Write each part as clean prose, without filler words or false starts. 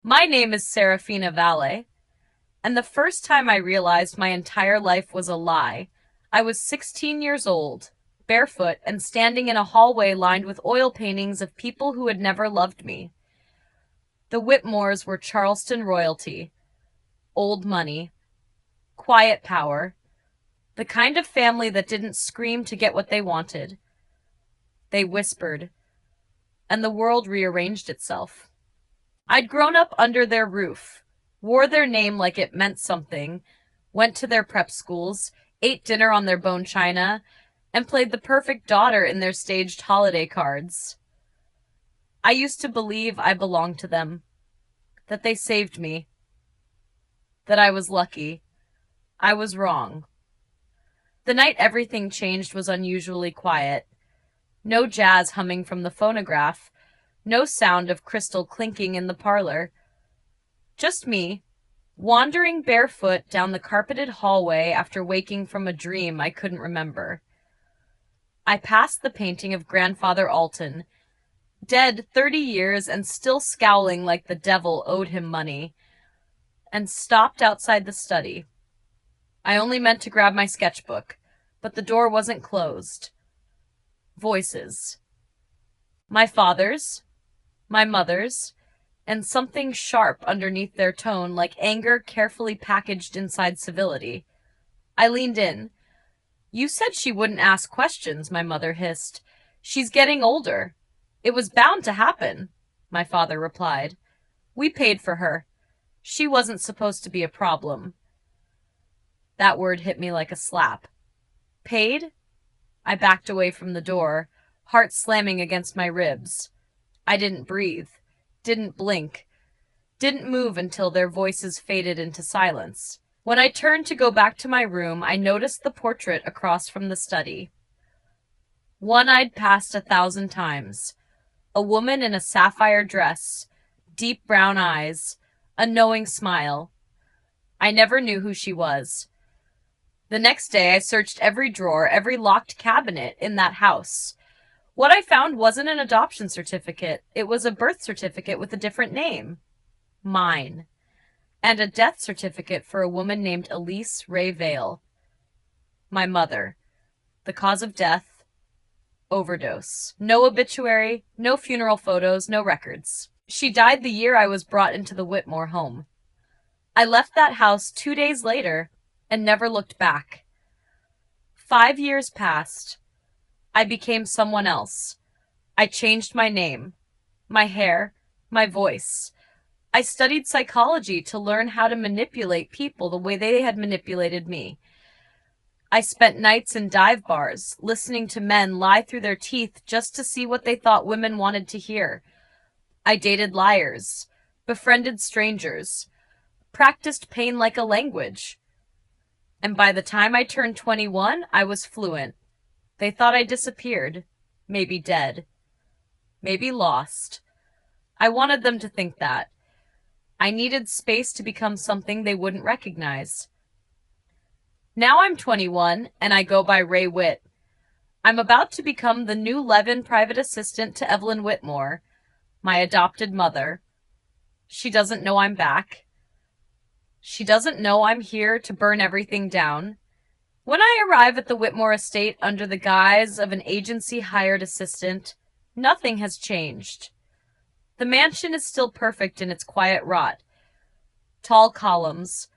My name is Serafina Valle, and the first time I realized my entire life was a lie, I was 16 years old, barefoot, and standing in a hallway lined with oil paintings of people who had never loved me. The Whitmores were Charleston royalty, old money, quiet power, the kind of family that didn't scream to get what they wanted. They whispered, and the world rearranged itself. I'd grown up under their roof, wore their name like it meant something, went to their prep schools, ate dinner on their bone china, and played the perfect daughter in their staged holiday cards. I used to believe I belonged to them, that they saved me, that I was lucky. I was wrong. The night everything changed was unusually quiet. No jazz humming from the phonograph, no sound of crystal clinking in the parlor. Just me, wandering barefoot down the carpeted hallway after waking from a dream I couldn't remember. I passed the painting of Grandfather Alton, dead 30 years and still scowling like the devil owed him money, and stopped outside the study. I only meant to grab my sketchbook, but the door wasn't closed. Voices. My father's, my mother's, and something sharp underneath their tone, like anger carefully packaged inside civility. I leaned in. You said she wouldn't ask questions, my mother hissed. She's getting older. It was bound to happen, my father replied. We paid for her. She wasn't supposed to be a problem. That word hit me like a slap. Paid? I backed away from the door, heart slamming against my ribs. I didn't breathe, didn't blink, didn't move until their voices faded into silence. When I turned to go back to my room, I noticed the portrait across from the study. One I'd passed 1,000 times. A woman in a sapphire dress, deep brown eyes, a knowing smile. I never knew who she was. The next day, I searched every drawer, every locked cabinet in that house. What I found wasn't an adoption certificate. It was a birth certificate with a different name. Mine. And a death certificate for a woman named Elise Ray Vale. My mother. The cause of death, overdose. No obituary, no funeral photos, no records. She died the year I was brought into the Whitmore home. I left that house 2 days later and never looked back. 5 years passed. I became someone else. I changed my name, my hair, my voice. I studied psychology to learn how to manipulate people the way they had manipulated me. I spent nights in dive bars, listening to men lie through their teeth just to see what they thought women wanted to hear. I dated liars, befriended strangers, practiced pain like a language. And by the time I turned 21, I was fluent. They thought I disappeared, maybe dead, maybe lost. I wanted them to think that. I needed space to become something they wouldn't recognize. Now I'm 21, and I go by Ray Witt. I'm about to become the new Levin private assistant to Evelyn Whitmore, my adopted mother. She doesn't know I'm back. She doesn't know I'm here to burn everything down. When I arrive at the Whitmore estate under the guise of an agency-hired assistant, nothing has changed. The mansion is still perfect in its quiet rot. Tall columns,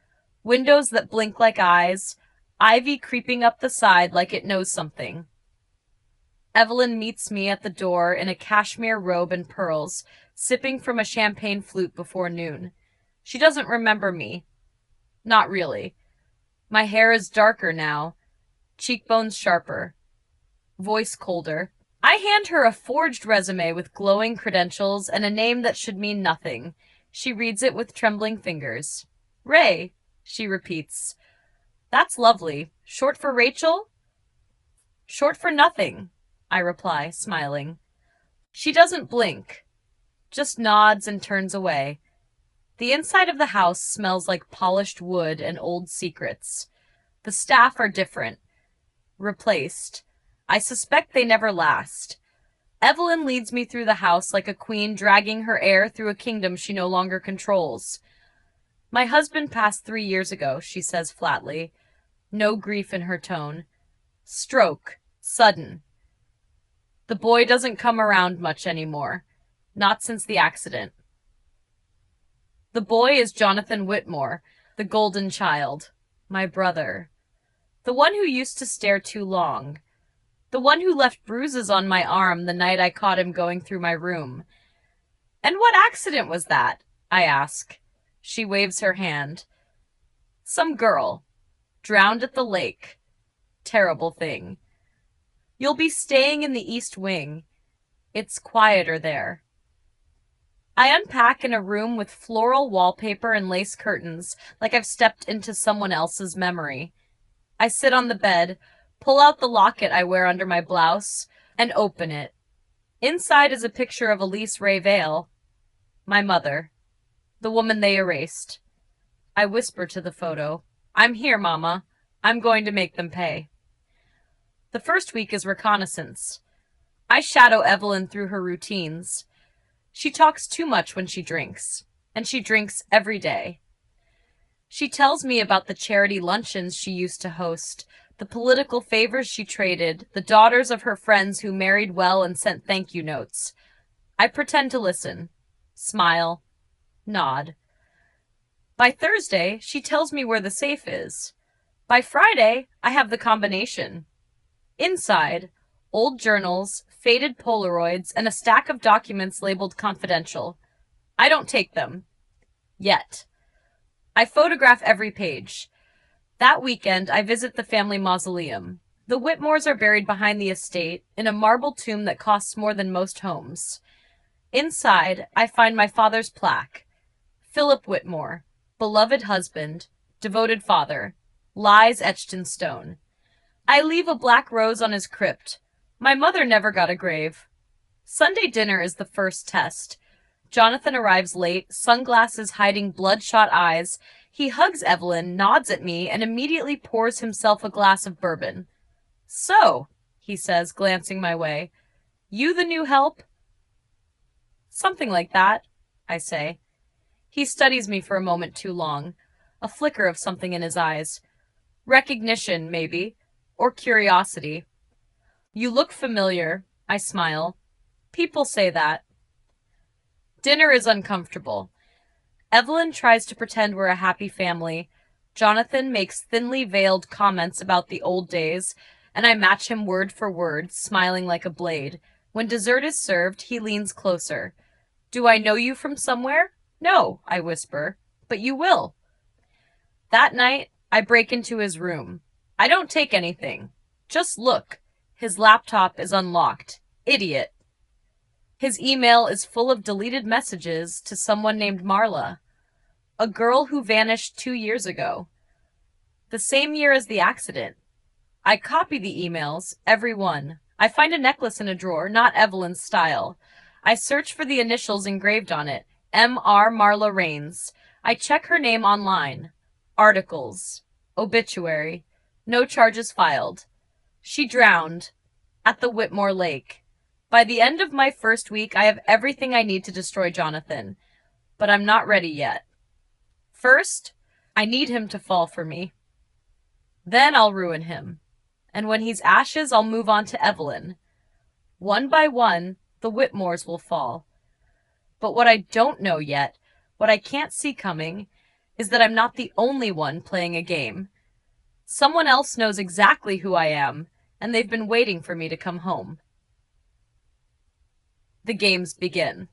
windows that blink like eyes, ivy creeping up the side like it knows something. Evelyn meets me at the door in a cashmere robe and pearls, sipping from a champagne flute before noon. She doesn't remember me. Not really. My hair is darker now, cheekbones sharper, voice colder. I hand her a forged resume with glowing credentials and a name that should mean nothing. She reads it with trembling fingers. Ray, she repeats. That's lovely. Short for Rachel? Short for nothing, I reply, smiling. She doesn't blink, just nods and turns away. The inside of the house smells like polished wood and old secrets. The staff are different. Replaced. I suspect they never last. Evelyn leads me through the house like a queen dragging her heir through a kingdom she no longer controls. My husband passed 3 years ago, she says flatly, no grief in her tone. Stroke. Sudden. The boy doesn't come around much anymore. Not since the accident. The boy is Jonathan Whitmore, the golden child. My brother. The one who used to stare too long. The one who left bruises on my arm the night I caught him going through my room. And what accident was that? I ask. She waves her hand. Some girl. Drowned at the lake. Terrible thing. You'll be staying in the East Wing. It's quieter there. I unpack in a room with floral wallpaper and lace curtains, like I've stepped into someone else's memory. I sit on the bed, pull out the locket I wear under my blouse, and open it. Inside is a picture of Elise Ray Vale, my mother, the woman they erased. I whisper to the photo, I'm here, Mama. I'm going to make them pay. The first week is reconnaissance. I shadow Evelyn through her routines. She talks too much when she drinks, and she drinks every day. She tells me about the charity luncheons she used to host, the political favors she traded, the daughters of her friends who married well and sent thank you notes. I pretend to listen, smile, nod. By Thursday, she tells me where the safe is. By Friday, I have the combination. Inside, old journals, faded Polaroids, and a stack of documents labeled confidential. I don't take them. Yet. I photograph every page. That weekend, I visit the family mausoleum. The Whitmores are buried behind the estate, in a marble tomb that costs more than most homes. Inside, I find my father's plaque. Philip Whitmore, beloved husband, devoted father, lies etched in stone. I leave a black rose on his crypt. My mother never got a grave. Sunday dinner is the first test. Jonathan arrives late, sunglasses hiding bloodshot eyes. He hugs Evelyn, nods at me, and immediately pours himself a glass of bourbon. So, he says, glancing my way, you the new help? Something like that, I say. He studies me for a moment too long, a flicker of something in his eyes. Recognition, maybe, or curiosity. You look familiar, I smile. People say that. Dinner is uncomfortable. Evelyn tries to pretend we're a happy family. Jonathan makes thinly veiled comments about the old days, and I match him word for word, smiling like a blade. When dessert is served, he leans closer. Do I know you from somewhere? No, I whisper, but you will. That night, I break into his room. I don't take anything. Just look. His laptop is unlocked. Idiot. His email is full of deleted messages to someone named Marla, a girl who vanished 2 years ago, the same year as the accident. I copy the emails, every one. I find a necklace in a drawer, not Evelyn's style. I search for the initials engraved on it, M.R. Marla Raines. I check her name online. Articles. Obituary. No charges filed. She drowned at the Whitmore Lake. By the end of my first week, I have everything I need to destroy Jonathan, but I'm not ready yet. First, I need him to fall for me. Then I'll ruin him. And when he's ashes, I'll move on to Evelyn. One by one, the Whitmores will fall. But what I don't know yet, what I can't see coming, is that I'm not the only one playing a game. Someone else knows exactly who I am, and they've been waiting for me to come home. The games begin.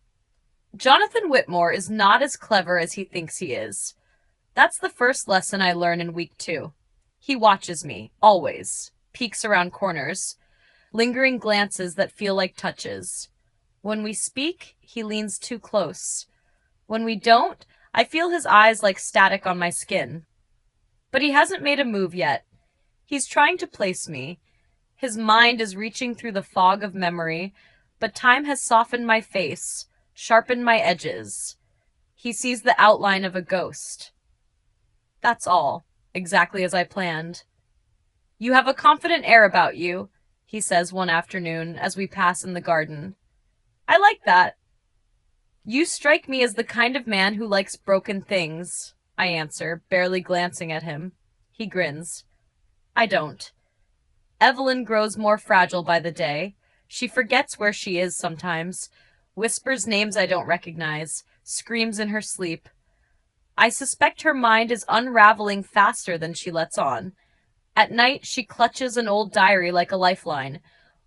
Jonathan Whitmore is not as clever as he thinks he is. That's the first lesson I learn in week 2. He watches me, always, peeks around corners, lingering glances that feel like touches. When we speak, he leans too close. When we don't, I feel his eyes like static on my skin. But he hasn't made a move yet. He's trying to place me. His mind is reaching through the fog of memory, but time has softened my face, sharpened my edges. He sees the outline of a ghost. That's all, exactly as I planned. You have a confident air about you, he says one afternoon as we pass in the garden. I like that. You strike me as the kind of man who likes broken things, I answer, barely glancing at him. He grins. I don't. Evelyn grows more fragile by the day. She forgets where she is sometimes, whispers names I don't recognize, screams in her sleep. I suspect her mind is unraveling faster than she lets on. At night, she clutches an old diary like a lifeline.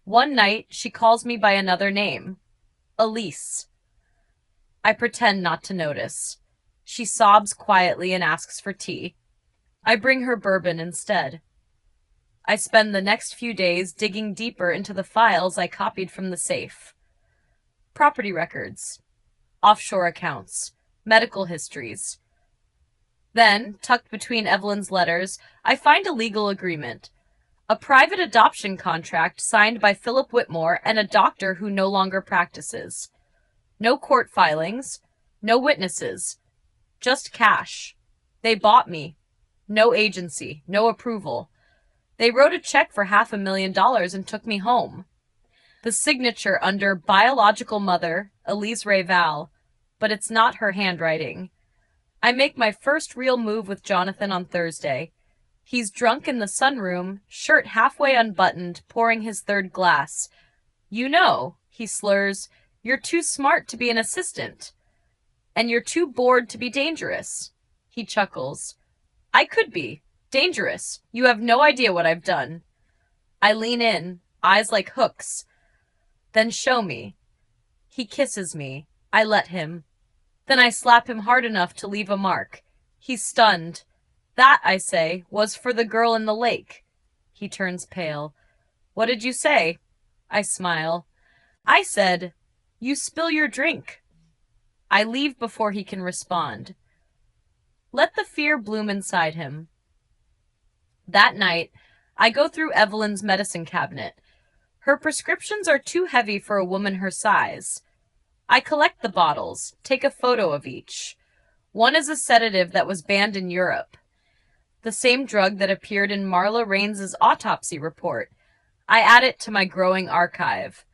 One night, she calls me by another name. Elise. I pretend not to notice. She sobs quietly and asks for tea. I bring her bourbon instead. I spend the next few days digging deeper into the files I copied from the safe. Property records, offshore accounts, medical histories. Then, tucked between Evelyn's letters, I find a legal agreement. A private adoption contract signed by Philip Whitmore and a doctor who no longer practices. No court filings, no witnesses, just cash. They bought me. No agency, no approval. They wrote a check for $500,000 and took me home. The signature under biological mother, Elise Ray Val, but it's not her handwriting. I make my first real move with Jonathan on Thursday. He's drunk in the sunroom, shirt halfway unbuttoned, pouring his third glass. You know, he slurs, you're too smart to be an assistant. And you're too bored to be dangerous. He chuckles. I could be. Dangerous. You have no idea what I've done. I lean in, eyes like hooks. Then show me. He kisses me. I let him. Then I slap him hard enough to leave a mark. He's stunned. That, I say, was for the girl in the lake. He turns pale. What did you say? I smile. I said, you spill your drink. I leave before he can respond. Let the fear bloom inside him. That night, I go through Evelyn's medicine cabinet. Her prescriptions are too heavy for a woman her size. I collect the bottles, take a photo of each. One is a sedative that was banned in Europe. The same drug that appeared in Marla Raines's autopsy report. I add it to my growing archive.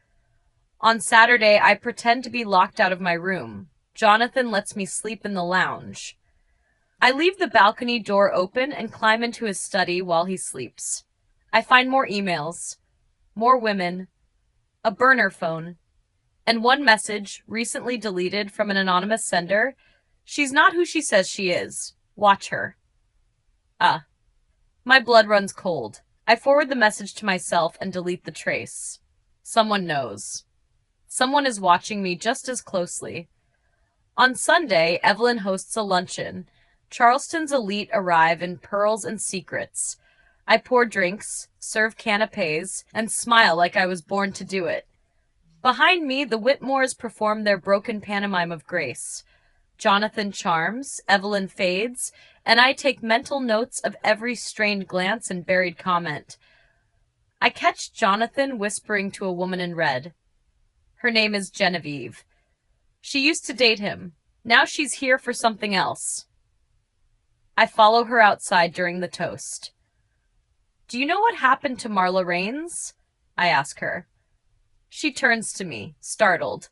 On Saturday, I pretend to be locked out of my room. Jonathan lets me sleep in the lounge. I leave the balcony door open and climb into his study while he sleeps. I find more emails, more women, a burner phone, and one message, recently deleted from an anonymous sender. She's not who she says she is. Watch her. My blood runs cold. I forward the message to myself and delete the trace. Someone knows. Someone is watching me just as closely. On Sunday, Evelyn hosts a luncheon. Charleston's elite arrive in pearls and secrets. I pour drinks, serve canapes, and smile like I was born to do it. Behind me, the Whitmores perform their broken pantomime of grace. Jonathan charms, Evelyn fades, and I take mental notes of every strained glance and buried comment. I catch Jonathan whispering to a woman in red. Her name is Genevieve. She used to date him. Now she's here for something else. I follow her outside during the toast. Do you know what happened to Marla Raines? I ask her. She turns to me, startled.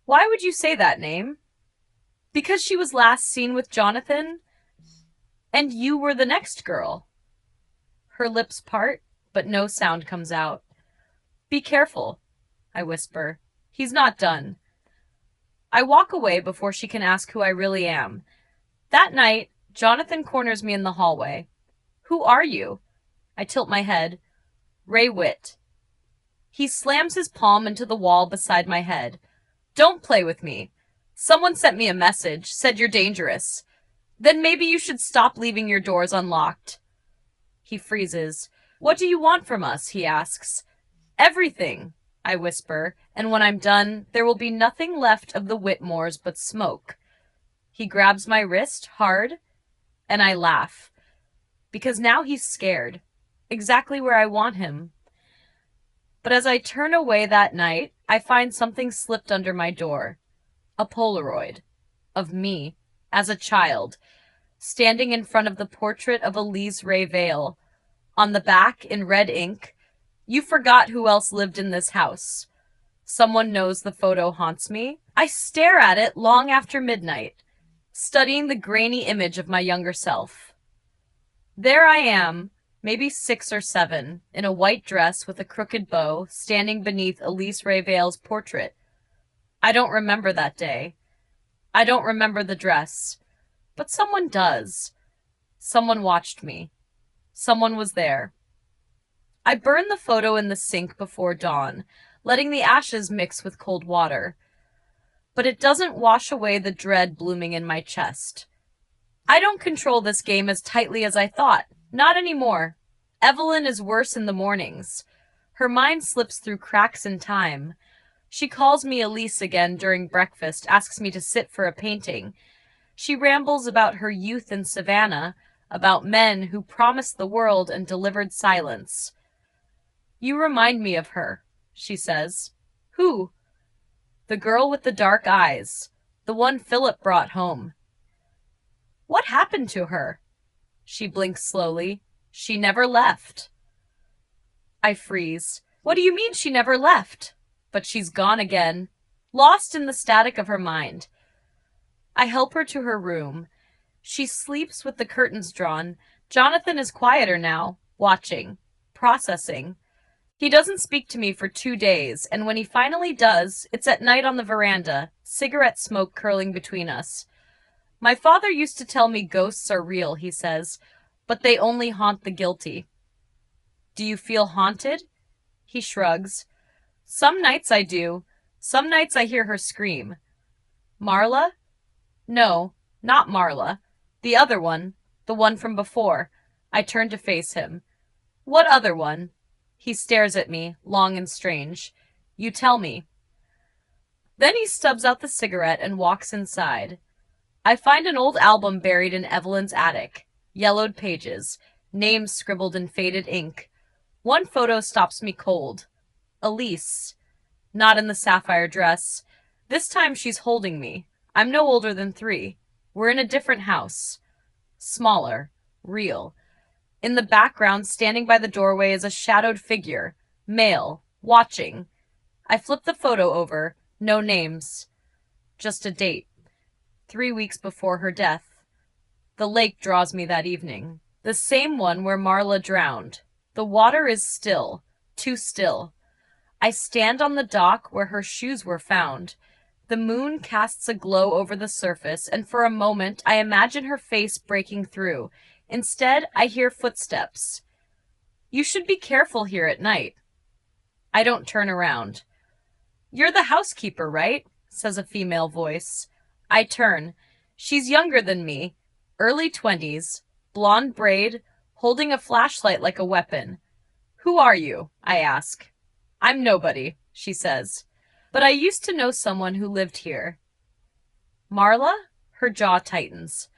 Why would you say that name? Because she was last seen with Jonathan, and you were the next girl. Her lips part, but no sound comes out. Be careful, I whisper. He's not done. I walk away before she can ask who I really am. That night, Jonathan corners me in the hallway. Who are you? I tilt my head. Ray Witt. He slams his palm into the wall beside my head. Don't play with me. Someone sent me a message, said you're dangerous. Then maybe you should stop leaving your doors unlocked. He freezes. What do you want from us? He asks. Everything, I whisper, and when I'm done, there will be nothing left of the Whitmores but smoke. He grabs my wrist hard, and I laugh. Because now he's scared. Exactly where I want him. But as I turn away that night, I find something slipped under my door. A Polaroid. Of me, as a child, standing in front of the portrait of Elise Ray Vale. On the back, in red ink, you forgot who else lived in this house. Someone knows the photo haunts me. I stare at it long after midnight, studying the grainy image of my younger self. There I am, maybe 6 or 7, in a white dress with a crooked bow, standing beneath Elise Rayvale's portrait. I don't remember that day. I don't remember the dress. But someone does. Someone watched me. Someone was there. I burned the photo in the sink before dawn, letting the ashes mix with cold water. But it doesn't wash away the dread blooming in my chest. I don't control this game as tightly as I thought. Not anymore. Evelyn is worse in the mornings. Her mind slips through cracks in time. She calls me Elise again during breakfast, asks me to sit for a painting. She rambles about her youth in Savannah, about men who promised the world and delivered silence. You remind me of her, she says. Who? The girl with the dark eyes, the one Philip brought home. What happened to her? She blinks slowly. She never left. I freeze. What do you mean she never left? But she's gone again, lost in the static of her mind. I help her to her room. She sleeps with the curtains drawn. Jonathan is quieter now, watching, processing. He doesn't speak to me for 2 days, and when he finally does, it's at night on the veranda, cigarette smoke curling between us. My father used to tell me ghosts are real, he says, but they only haunt the guilty. Do you feel haunted? He shrugs. Some nights I do. Some nights I hear her scream. Marla? No, not Marla. The other one. The one from before. I turn to face him. What other one? He stares at me, long and strange. You tell me. Then he stubs out the cigarette and walks inside. I find an old album buried in Evelyn's attic. Yellowed pages. Names scribbled in faded ink. One photo stops me cold. Elise. Not in the sapphire dress. This time she's holding me. I'm no older than 3. We're in a different house. Smaller. Real. In the background, standing by the doorway, is a shadowed figure. Male. Watching. I flip the photo over. No names. Just a date. 3 weeks before her death. The lake draws me that evening. The same one where Marla drowned. The water is still. Too still. I stand on the dock where her shoes were found. The moon casts a glow over the surface, and for a moment I imagine her face breaking through. Instead, I hear footsteps. You should be careful here at night. I don't turn around. You're the housekeeper, right? Says a female voice. I turn. She's younger than me. Early 20s. Blonde braid, holding a flashlight like a weapon. Who are you? I ask. I'm nobody, she says. But I used to know someone who lived here. Marla? Her jaw tightens.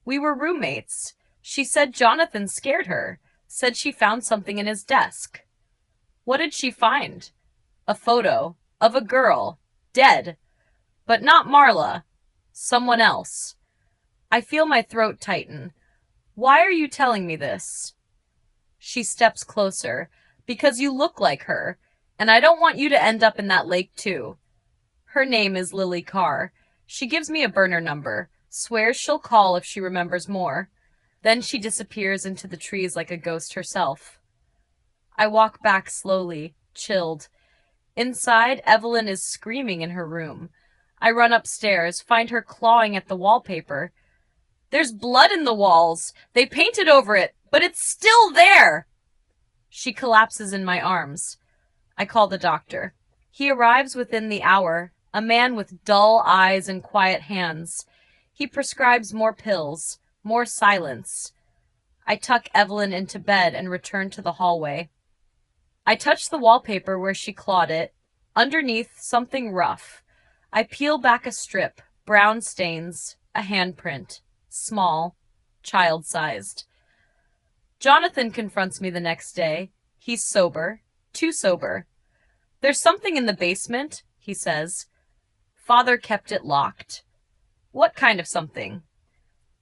We were roommates. She said Jonathan scared her. Said she found something in his desk. What did she find? A photo of a girl, dead. But not Marla. Someone else. I feel my throat tighten. Why are you telling me this? She steps closer. Because you look like her. And I don't want you to end up in that lake too. Her name is Lily Carr. She gives me a burner number. Swears she'll call if she remembers more. Then she disappears into the trees like a ghost herself. I walk back slowly, chilled. Inside, Evelyn is screaming in her room. I run upstairs, find her clawing at the wallpaper. There's blood in the walls. They painted over it, but it's still there. She collapses in my arms. I call the doctor. He arrives within the hour, a man with dull eyes and quiet hands. He prescribes more pills, more silence. I tuck Evelyn into bed and return to the hallway. I touch the wallpaper where she clawed it. Underneath, something rough. I peel back a strip, brown stains, a handprint, small, child-sized. Jonathan confronts me the next day. He's sober, too sober. There's something in the basement, he says. Father kept it locked. What kind of something?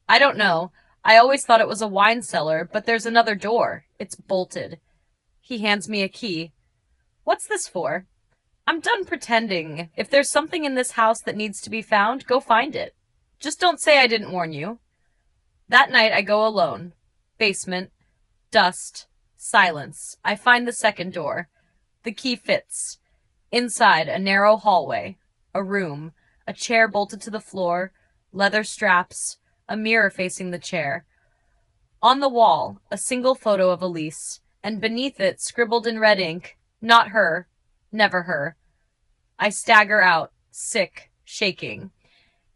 I don't know. I always thought it was a wine cellar, but there's another door. It's bolted. He hands me a key. What's this for? I'm done pretending. If there's something in this house that needs to be found, go find it. Just don't say I didn't warn you. That night I go alone. Basement, dust, silence. I find the second door. The key fits. Inside, a narrow hallway. A room. A chair bolted to the floor. Leather straps. A mirror facing the chair. On the wall, a single photo of Elise, and beneath it, scribbled in red ink, not her, never her. I stagger out, sick, shaking,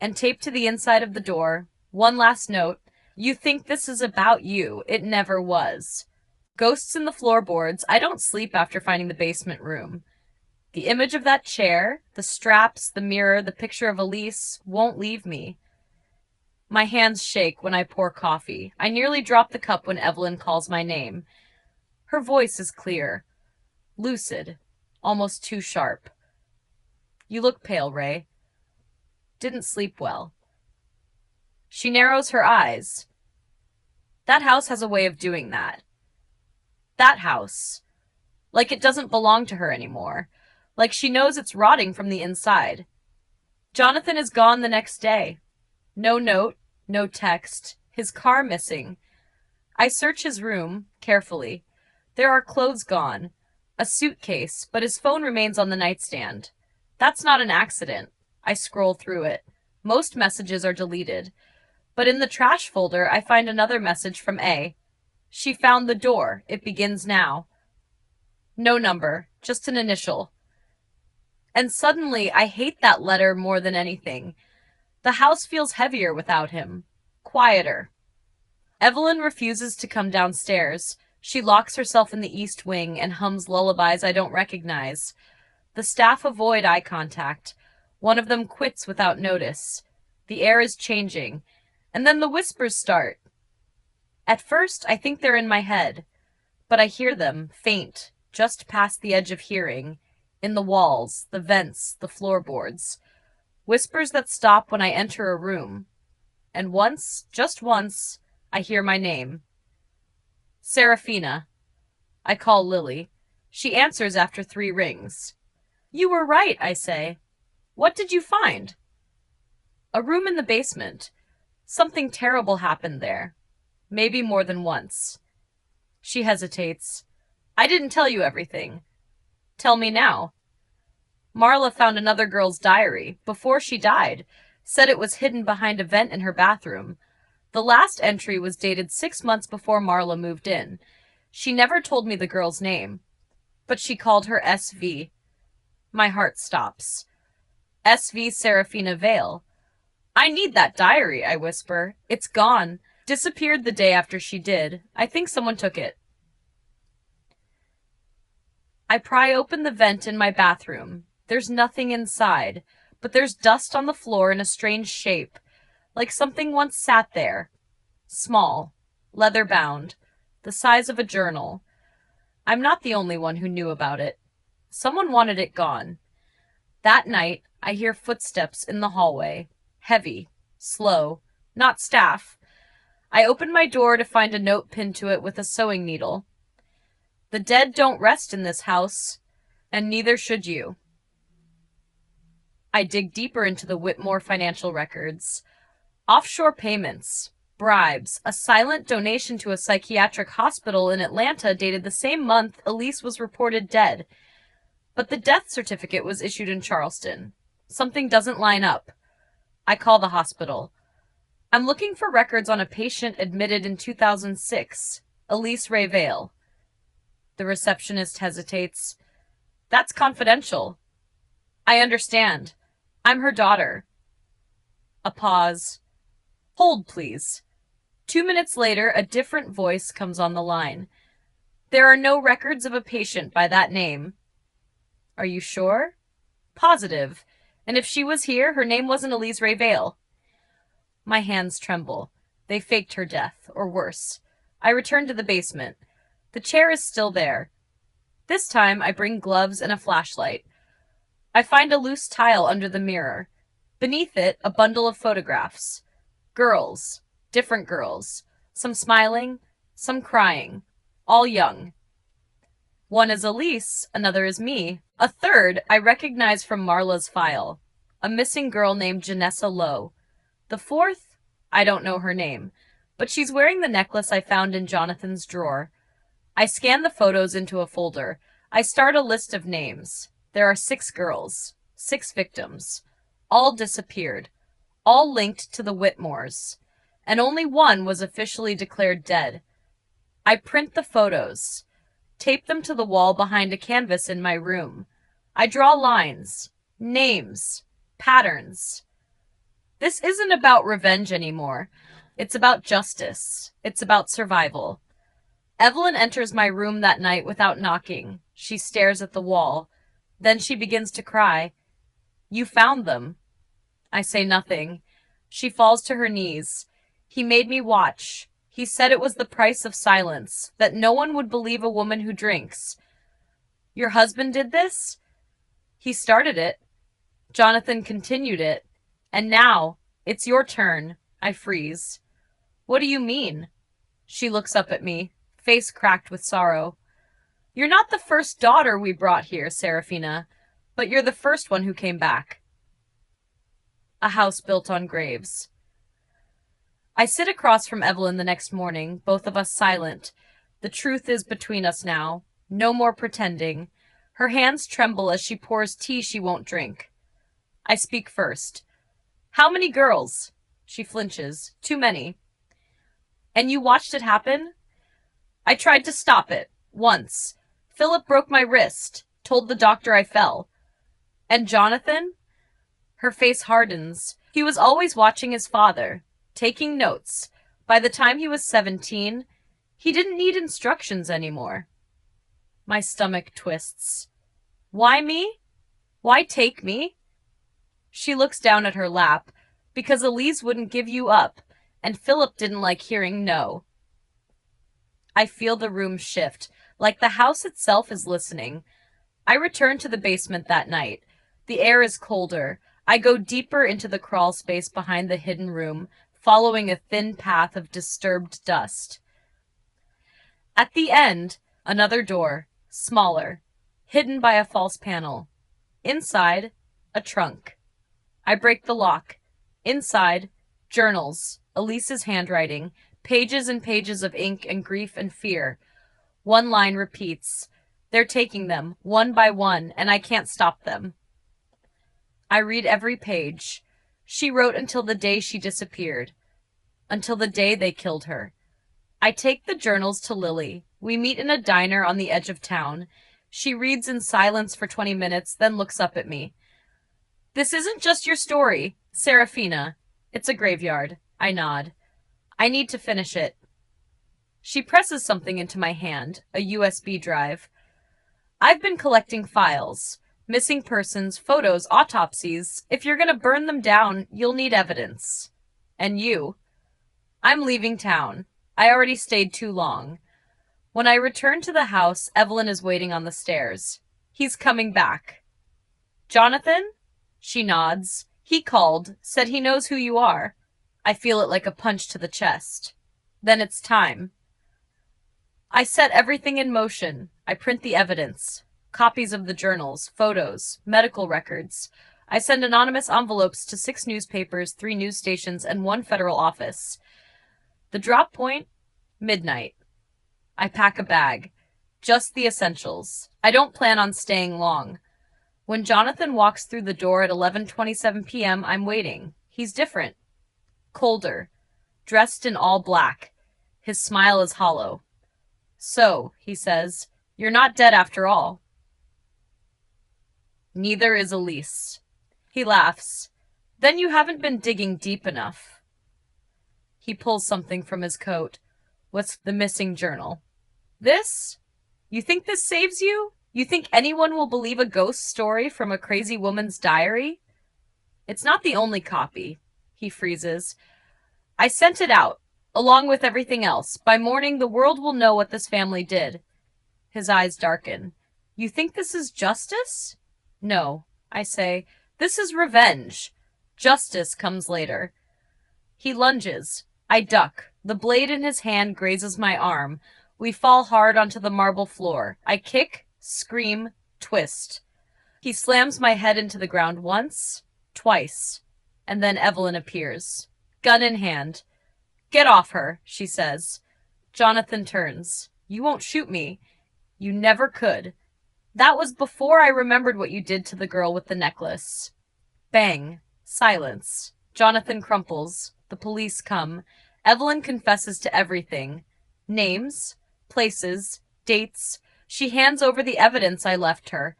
and tape to the inside of the door. One last note. You think this is about you. It never was. Ghosts in the floorboards. I don't sleep after finding the basement room. The image of that chair, the straps, the mirror, the picture of Elise won't leave me. My hands shake when I pour coffee. I nearly drop the cup when Evelyn calls my name. Her voice is clear, lucid, almost too sharp. You look pale, Ray. Didn't sleep well. She narrows her eyes. That house has a way of doing that. That house. Like it doesn't belong to her anymore. Like she knows it's rotting from the inside. Jonathan is gone the next day. No note, no text. His car missing. I search his room, carefully. There are clothes gone. A suitcase, but his phone remains on the nightstand. That's not an accident. I scroll through it. Most messages are deleted. But in the trash folder, I find another message from A. She found the door. It begins now. No number, just an initial. And suddenly, I hate that letter more than anything. The house feels heavier without him. Quieter. Evelyn refuses to come downstairs. She locks herself in the east wing and hums lullabies I don't recognize. The staff avoid eye contact. One of them quits without notice. The air is changing. And then the whispers start. At first, I think they're in my head. But I hear them, faint, just past the edge of hearing. In the walls, the vents, the floorboards. Whispers that stop when I enter a room. And once, just once, I hear my name. Serafina. I call Lily. She answers after 3 rings. You were right, I say. What did you find? A room in the basement. Something terrible happened there. Maybe more than once. She hesitates. I didn't tell you everything. Tell me now. Marla found another girl's diary, before she died, said it was hidden behind a vent in her bathroom. The last entry was dated 6 months before Marla moved in. She never told me the girl's name, but she called her SV. My heart stops. SV Serafina Vale. I need that diary, I whisper. It's gone. Disappeared the day after she did. I think someone took it. I pry open the vent in my bathroom. There's nothing inside, but there's dust on the floor in a strange shape, like something once sat there. Small, leather-bound, the size of a journal. I'm not the only one who knew about it. Someone wanted it gone. That night, I hear footsteps in the hallway. Heavy, slow, not staff. I open my door to find a note pinned to it with a sewing needle. The dead don't rest in this house, and neither should you. I dig deeper into the Whitmore financial records. Offshore payments, bribes, a silent donation to a psychiatric hospital in Atlanta dated the same month Elise was reported dead. But the death certificate was issued in Charleston. Something doesn't line up. I call the hospital. I'm looking for records on a patient admitted in 2006, Elise Ray Vale. The receptionist hesitates. That's confidential. I understand. I'm her daughter. A pause. Hold, please. 2 minutes later, a different voice comes on the line. There are no records of a patient by that name. Are you sure? Positive. And if she was here, her name wasn't Elise Ray Vale. My hands tremble. They faked her death, or worse. I return to the basement. The chair is still there. This time, I bring gloves and a flashlight. I find a loose tile under the mirror. Beneath it, a bundle of photographs. Girls. Different girls. Some smiling, some crying. All young. One is Elise, another is me. A third I recognize from Marla's file. A missing girl named Janessa Lowe. The fourth, I don't know her name, but she's wearing the necklace I found in Jonathan's drawer. I scan the photos into a folder. I start a list of names. There are 6 girls, 6 victims. All disappeared, all linked to the Whitmores, and only one was officially declared dead. I print the photos, tape them to the wall behind a canvas in my room. I draw lines, names, patterns. This isn't about revenge anymore. It's about justice. It's about survival. Evelyn enters my room that night without knocking. She stares at the wall. Then she begins to cry. "You found them." I say nothing. She falls to her knees. "He made me watch. He said it was the price of silence, that no one would believe a woman who drinks." "Your husband did this?" "He started it. Jonathan continued it. And now, it's your turn." I freeze. "What do you mean?" She looks up at me, face cracked with sorrow. "You're not the first daughter we brought here, Serafina, but you're the first one who came back." A house built on graves. I sit across from Evelyn the next morning, both of us silent. The truth is between us now. No more pretending. Her hands tremble as she pours tea she won't drink. I speak first. "How many girls?" She flinches. "Too many." "And you watched it happen?" "I tried to stop it. Once. Philip broke my wrist. Told the doctor I fell." "And Jonathan?" Her face hardens. "He was always watching his father, taking notes. By the time he was 17, he didn't need instructions anymore." My stomach twists. "Why me? Why take me?" She looks down at her lap. "Because Elise wouldn't give you up, and Philip didn't like hearing no." I feel the room shift, like the house itself is listening. I return to the basement that night. The air is colder. I go deeper into the crawl space behind the hidden room, following a thin path of disturbed dust. At the end, another door, smaller, hidden by a false panel. Inside, a trunk. I break the lock. Inside, journals, Elise's handwriting, pages and pages of ink and grief and fear. One line repeats. "They're taking them, one by one, and I can't stop them." I read every page. She wrote until the day she disappeared. Until the day they killed her. I take the journals to Lily. We meet in a diner on the edge of town. She reads in silence for 20 minutes, then looks up at me. "This isn't just your story, Serafina. It's a graveyard." I nod. "I need to finish it." She presses something into my hand, a USB drive. "I've been collecting files. Missing persons, photos, autopsies. If you're gonna burn them down, you'll need evidence. And you?" "I'm leaving town. I already stayed too long." When I return to the house, Evelyn is waiting on the stairs. "He's coming back." "Jonathan?" She nods. "He called, said he knows who you are." I feel it like a punch to the chest. "Then it's time." I set everything in motion. I print the evidence. Copies of the journals, photos, medical records. I send anonymous envelopes to 6 newspapers, 3 news stations, and 1 federal office. The drop point? Midnight. I pack a bag. Just the essentials. I don't plan on staying long. When Jonathan walks through the door at 11:27 p.m., I'm waiting. He's different. Colder. Dressed in all black. His smile is hollow. "So," he says, "you're not dead after all." "Neither is Elise." He laughs. "Then you haven't been digging deep enough." He pulls something from his coat. What's the missing journal? "This? You think this saves you? You think anyone will believe a ghost story from a crazy woman's diary?" "It's not the only copy." He freezes. "I sent it out, along with everything else. By morning, the world will know what this family did." His eyes darken. "You think this is justice?" "No," I say. "This is revenge. Justice comes later." He lunges. I duck. The blade in his hand grazes my arm. We fall hard onto the marble floor. I kick, scream, twist. He slams my head into the ground once, twice, and then Evelyn appears, gun in hand. Get off her, she says. Jonathan turns. You won't shoot me. You never could. That was before I remembered what you did to the girl with the necklace. Bang. Silence. Jonathan crumples. The police come. Evelyn confesses to everything. Names, places, dates. She hands over the evidence I left her.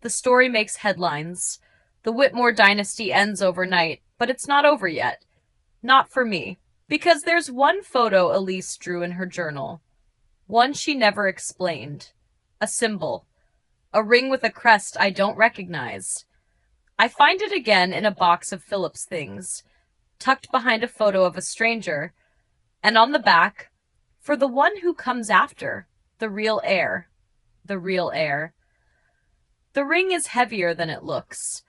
The story makes headlines. The Whitmore dynasty ends overnight, but it's not over yet. Not for me. Because there's one photo Elise drew in her journal. One she never explained. A symbol. A ring with a crest I don't recognize. I find it again in a box of Philip's things, tucked behind a photo of a stranger, and on the back, for the one who comes after, the real heir. The real heir. The ring is heavier than it looks.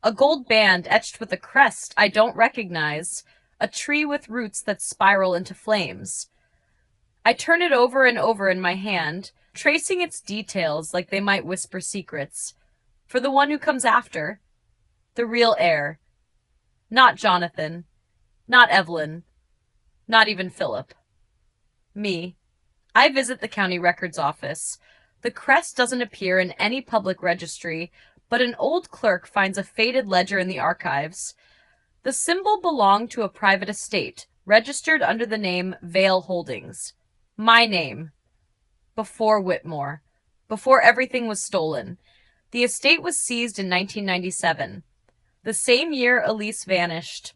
A gold band etched with a crest I don't recognize, a tree with roots that spiral into flames. I turn it over and over in my hand, tracing its details like they might whisper secrets. For the one who comes after, the real heir. Not Jonathan. Not Evelyn. Not even Philip. Me. I visit the county records office. The crest doesn't appear in any public registry, but an old clerk finds a faded ledger in the archives. The symbol belonged to a private estate, registered under the name Vale Holdings. My name. Before Whitmore. Before everything was stolen. The estate was seized in 1997. The same year Elise vanished.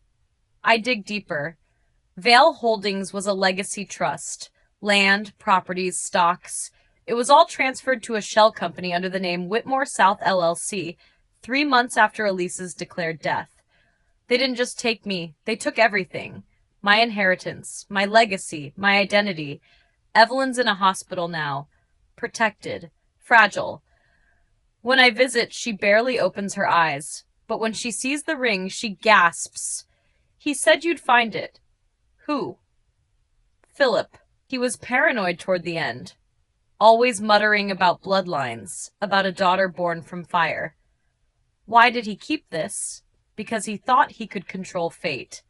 I dig deeper. Vale Holdings was a legacy trust. Land, properties, stocks. It was all transferred to a shell company under the name Whitmore South LLC 3 months after Elise's declared death. They didn't just take me, they took everything. My inheritance, my legacy, my identity. Evelyn's in a hospital now. Protected. Fragile. When I visit, she barely opens her eyes. But when she sees the ring, she gasps. He said you'd find it. Who? Philip. He was paranoid toward the end. Always muttering about bloodlines, about a daughter born from fire. Why did he keep this? Because he thought he could control fate.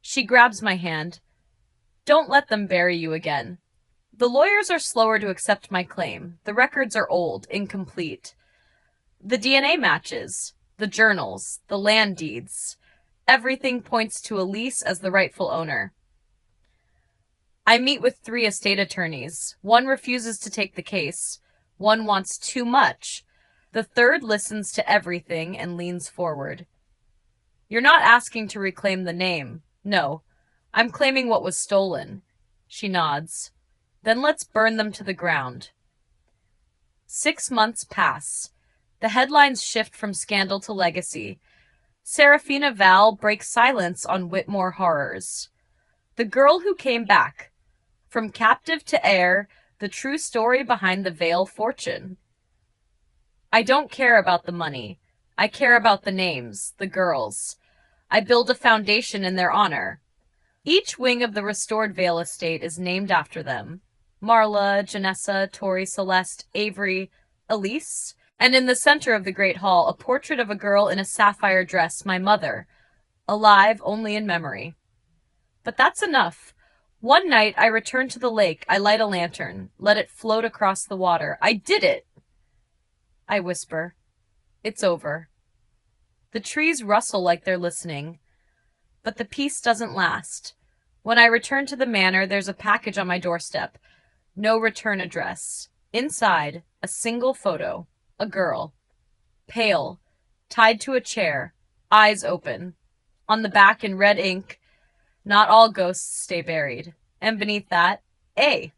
She grabs my hand. Don't let them bury you again. The lawyers are slower to accept my claim. The records are old, incomplete. The DNA matches, the journals, the land deeds. Everything points to Elise as the rightful owner. I meet with 3 estate attorneys. One refuses to take the case. One wants too much. The third listens to everything and leans forward. You're not asking to reclaim the name. No, I'm claiming what was stolen. She nods. Then let's burn them to the ground. 6 months pass. The headlines shift from scandal to legacy. Serafina Val breaks silence on Whitmore horrors. The girl who came back. From captive to heir, the true story behind the Vale fortune. I don't care about the money. I care about the names, the girls. I build a foundation in their honor. Each wing of the restored Vale estate is named after them. Marla, Janessa, Tori, Celeste, Avery, Elise, and in the center of the great hall, a portrait of a girl in a sapphire dress, my mother, alive only in memory. But that's enough. One night, I return to the lake. I light a lantern, let it float across the water. I did it! I whisper. It's over. The trees rustle like they're listening. But the peace doesn't last. When I return to the manor, there's a package on my doorstep. No return address. Inside, a single photo. A girl. Pale. Tied to a chair. Eyes open. On the back in red ink, not all ghosts stay buried. And beneath that, A.